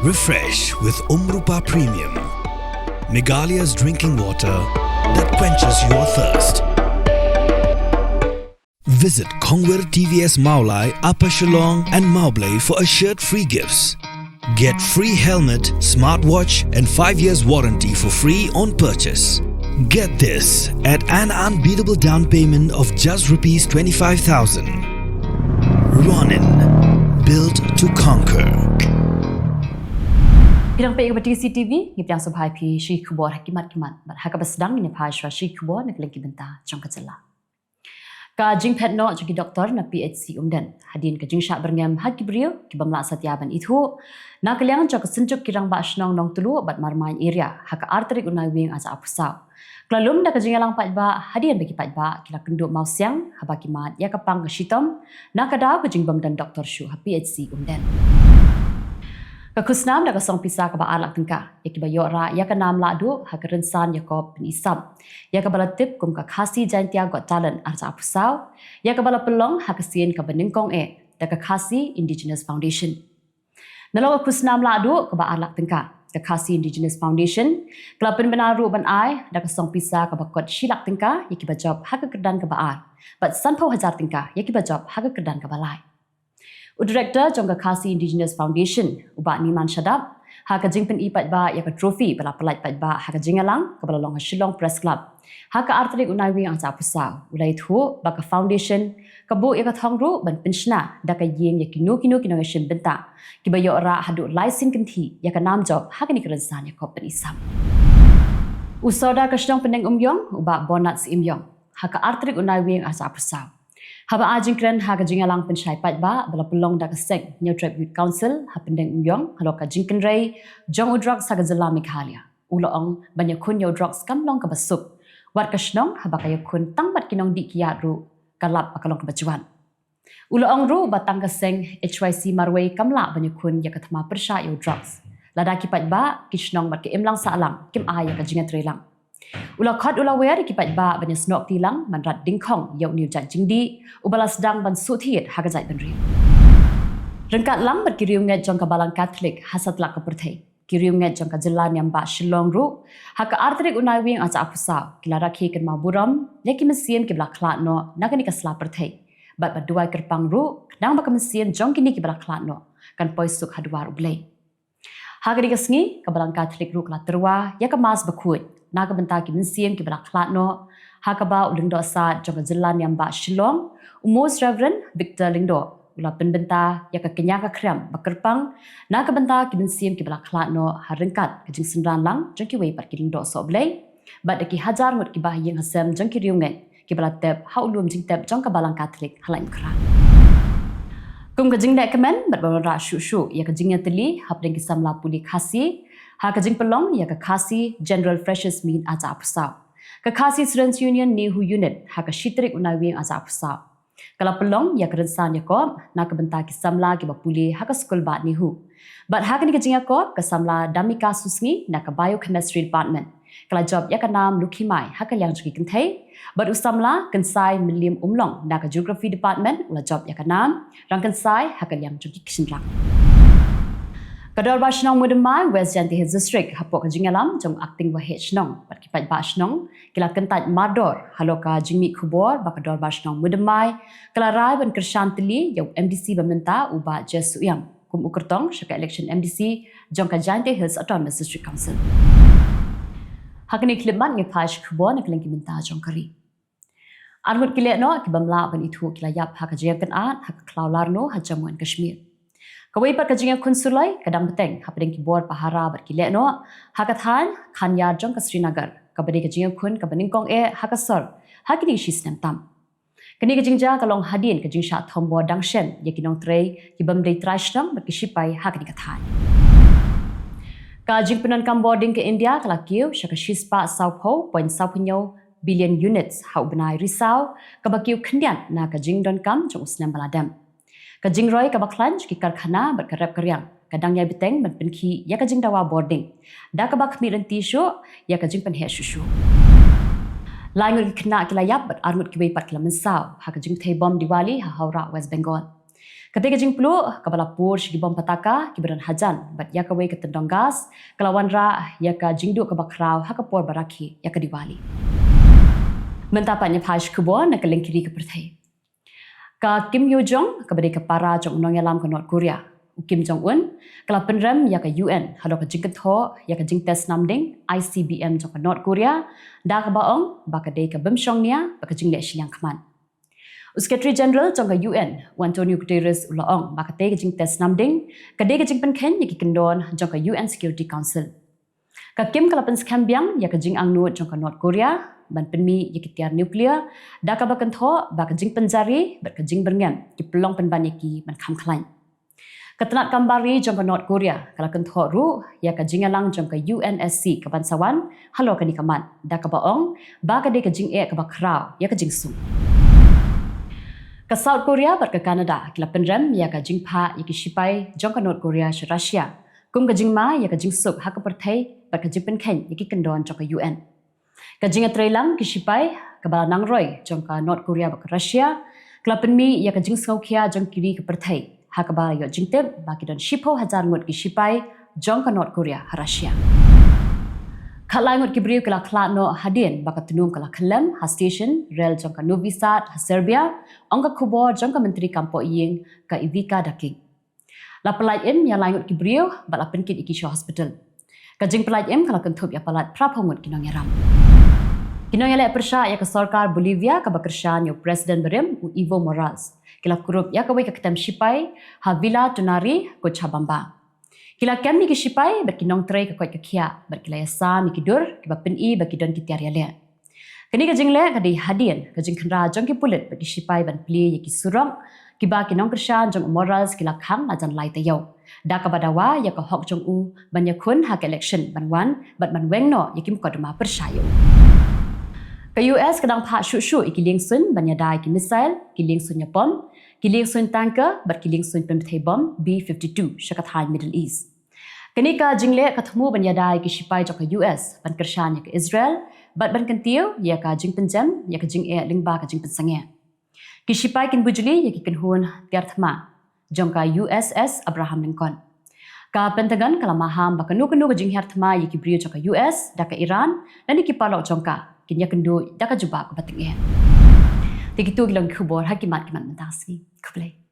Refresh with Umrupa Premium, Meghalaya's drinking water that quenches your thirst. Visit Khubor TVS Maulai, Upper Shillong and Maublay for assured-free gifts. Get free helmet, smartwatch and 5 years warranty for free on purchase. Get this at an unbeatable down payment of just rupees 25,000. Ronin, built to conquer. Kylleng pe kepada CCTV, ngip yang subhai pi Syekh Khubor hakimat bat hakabas sedang ini phai shwa Syekh Khubor nak lengki benta trong ka Jylla. Ka jing phet no jagi doktor na PHC umdan hadin ka jing syak berngam haki brio ki bamla satyaban itu na kaliang jok senjuk kirang ba snong nong tulu bat marmain area haka Tarik Naiwieng aza apusau. Klalum da ka jing alang pat ba hadin bagi pat ba kila kenduk mau siang habaki mat ya kapang ka shitom na kada ka jing bamdan doktor syu ha PHC umdan. Kakusnam da kasong pisa ka ba alak tengka ya ki ba yora ya ka nam la du ha ka rensan ya ko penisam ya ka bala tip kum ka khasi jantia got talent arza apusau ya ka bala pelong ha ka sien ka benengkong da ka khasi Indigenous Foundation nalo kakusnam la du ka ba alak tengka ka khasi Indigenous Foundation kelapin benaru ban ai da kasong pisa ka ba kot shilak tengka ya ki ba job ha ka kedan ka ba ar bat sanpau hajar tengka ya ki ba job ha ka kedan ka balai Director jongka khasi Indigenous Foundation uba niman shadap ha ka jingpen ipat ba ya ka trophy bala pelait pat ba ha ka jingalang ka bala long Shillong Press Club ha ka Tarik Naiwieng ang sa pusau ulai thu ba ka foundation ka bu ya ka thongru ban penshna da ka yeng ya kinu shin benta ki ba yo ra hadu license kanthi ya ka nam job ha ka ni kerensan ya ko pen isam usoda ka Shillong peneng umyong uba bonat si imyong ha ka Tarik Naiwieng ang sa pusau Haba ajing kren ha ka jingalang pensyai pat ba bala pelong da ka sek New Tribute Council ha pendeng umyong halo ka jingken rei jong udrok sa ka Jylla Meghalaya uloong banyak kun yo drugs kamlong ka basup wat ka shnong haba ka kun tangbat kinong di kiat ru kalap akalong ka bajuan uloong ru batang ka seng HYC marway kamla banyak kun ya ka thama persha yo drugs lada ki pat ba kishnong bat ka imlang sa alang kim aya ka jingat relang Ula khot ula wer kipat ba banyak snok tilang manrat dingkhong yau niu jan jingdi ubala sedang ban suthiet ha ka jai ban ri rengkat lam bat kiriung nget jong ka balang Catholic hasat lak ka Pyrthei kiriung nget jong ka Jylla niam ba Shillong ru ha ka Tarik Naiwieng aja apusau kila rakhi kan ma buram leki mesien ki bla khlat no nakani ka sla Pyrthei bat duai kerpang ru nang ba ka mesien jong kini ki bla khlat no kan poisuk hadwar ublei ha ka digasngi ka balang Catholic ru kla terwa ya ka mas bakut naga benta ki mensieng ki bala khlat no hakaba ulingdo sa jong Jylla niam ba Shillong Most Reverend Victor Lingdo ula penbenta ya ka kenya ka kram bakerpang naga benta ki mensieng ki bala khlat no harengkat ka jing sendran lang jong ki wei par ki lingdo so blai bat ki hajar ngot ki ba yeng hasam jong ki riunget ki bala tep ha ulum jing tep jong ka balang Catholic halaim kra kum ka jing dek kemen bat ba shu ya ka jingnya teli hapdeng ki samla puli khasi ha ka jing pelong ya ka khasi General Freshers Meet aja apusau ka khasi Students Union Nehu Unit ha ka Tarik Naiwieng aja apusau kala pelong ya ka rensan ya ko na ka benta ki samla ki bapuli ha ka school bat Nehu bat ha ka ni ka jing ko ka samla damika susngi na ka Biochemistry Department kala job ya ka nam lukhimai ha ka liang chuki kenthei bat usamla kansai Milium umlong na ka Geography Department ula job ya ka nam rang kansai ha ka liang chuki kishinrang Kador ba shnong mudamai West Janti District hapok ka jingalam jong acting wa shnong pat kipat ba shnong kila kentat mador halo ka jingmi Khubor ba kador ba shnong mudamai kala rai ban kershantili yo MDC bamenta uba jesuyam kum ukertong shaka election MDC jong ka Janti Hills Autonomous District Council hakni klimat ngi phash Khubor nak lengki menta jong kari armut kile no ki bamla ban itu kila yap ha ka jekan at ha ka klaular no ha Jammu and Kashmir Kawai par kajinga kunsulai kadang beteng hapdeng ki bor pahara bar ki lekno hakathan khanya jong ka Srinagar kabade kajinga kun ka beningkong hakasor hakini shisnam tam kani kajingja kalong hadin kajing sha thombo dangshen yakinong trei ki bamdei trashnam bar ki shipai hakini kathan kajing penan kam boarding ke India kala kiu shaka shispa saupo point saupunyo billion units hau benai risau kabakiu khndian na kajing don kam jong usnam baladam Kajing roy ka baklanj ki karkhana bar karap karyang kadang ya biteng ban penki ya kajing dawa boarding da ka bak miran tisho ya kajing pen he shushu laingur ki khna ki layap bat armut ki bei pat kla mensau ha kajing thei bom Diwali ha Howrah West Bengal Ketika jing pelu kabala pur shigi bom pataka kiberan hajan bat yakawe ketendong gas kelawan ra yaka jingdu ke bakrau hakapor baraki yaka diwali. Mentapanya Pash Khubor na Kylleng kiri ke Pyrthei. Ka Kim Yo Jong kabadi ke para jong unong yalam ke North Korea. Kim Jong Un kala penrem yaka UN halo ke jingket ho yaka jing tes namding ICBM jong ke North Korea da ke baong bakade ke bemsyong nia baka jing le shiliang kaman. Secretary General jong ke UN Antonio Guterres ulaong bakate ke jing tes namding kade ke jing penken yaki kendon jong ke UN Security Council. Ka Kim kala pen skambiang yaka jing angnu jong ke North Korea ban penmi yaki tiar nuklear da ka bakan tho baka jing penjari bat ka jing berngam ki pelong penban yaki ban kham khlain. Ketenat kambari jong ke North Korea kala kan tho ru yaka jingalang jong ke UNSC ke bansawan halo ka nikaman da ka baong baka de ka jing e ka bakrau yaka jing sung. Ka South Korea bat ka Canada kila penrem yaka jing pha yaki shipai jong ke North Korea shi Russia kum ka jing ma yaka jing suk ha ka Pyrthei bat ka jing penken yaki kendon jong ke UN. Kajing atrelang kisipai kabala nangroy jong ka North Korea bak Russia klapen mi ya kajing skaukia jong kiri ke Pyrthei ha kabala yo jingtep baki don shipo hazar ngot kisipai jong ka North Korea ha Russia. Khalai ngot kibriu kala klatno hadin baka tunung kala Kylleng ha station rel jong ka Novi Sad ha Serbia ongka Khubor jong ka menteri kampo iyeng ka Ivica Daking. La pelai im ya langut kibriu bala penkit iki hospital. Kajing pelai im kala kentup ya palat prapongut kinong yaram. Kinong yale persya ya ke sarkar Bolivia ka bakersyan yo Presiden Berem Evo Morales. Kila kurup ya kawai ka ketem shipai ha Villa Tunari ko Chabamba. Kila kem ni ki shipai ber kinong tray ka kwat ka kia ber kila yasa mi kidur ki ba peni ba kidon ki tiar yale. Kini ka jingle ka di hadin ka jing khandra jong ki pulit ber ki shipai ban pli ya ki surong ki ba kinong kersyan jong Morales kila khang ajan lai tayo. Da ka badawa ya ka hok jong u ban ya kun ha ka election ban wan bat man weng no ya kim kodma persyayo. Ka US kadang pha shu ikiling sun banyadai ki missile kiling sun Japan kiling sun tanker bat kiling sun Pyrthei bomb B-52 syakathai Middle East. Kini ka jingle kathmu banyadai ki shipai jok ka US ban kersyan ya ka Israel bat ban kentiu ya ka jing penjam ya ka jing e lingba ka jing pensange. Ki shipai kin bujuli ya ki kenhun tiar thma jong ka USS Abraham Lincoln. Ka Pentagon kala maham bakanu-kanu ka jing herthma ya ki brio jok ka US da ka Iran dan ki palok jong ka kinya kendo daka jubak batinge. Tigitu gilang Khubor hakimat kimat mentasi. Kublai.